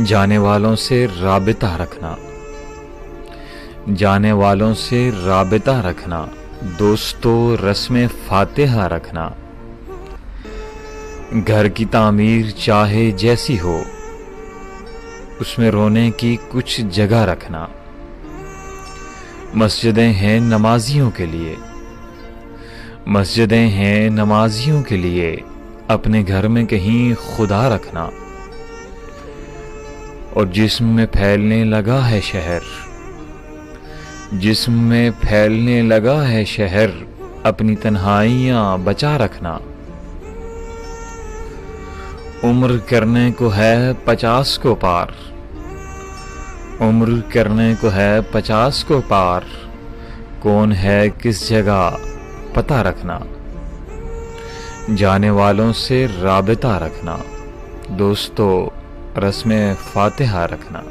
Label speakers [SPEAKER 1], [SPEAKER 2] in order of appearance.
[SPEAKER 1] जाने वालों से राबिता रखना, जाने वालों से राबिता रखना, दोस्तों रस्म फातिहा रखना। घर की तामीर चाहे जैसी हो, उसमें रोने की कुछ जगह रखना। मस्जिदें हैं नमाजियों के लिए, मस्जिदें हैं नमाजियों के लिए, अपने घर में कहीं खुदा रखना। और जिस्म में फैलने लगा है शहर, जिस्म में फैलने लगा है शहर, अपनी तन्हाइयाँ बचा रखना। उम्र करने को है 50 को पार, उम्र करने को है 50 को पार, कौन है किस जगह पता रखना। जाने वालों से राबिता रखना, दोस्तों रस्म फातिहा रखना।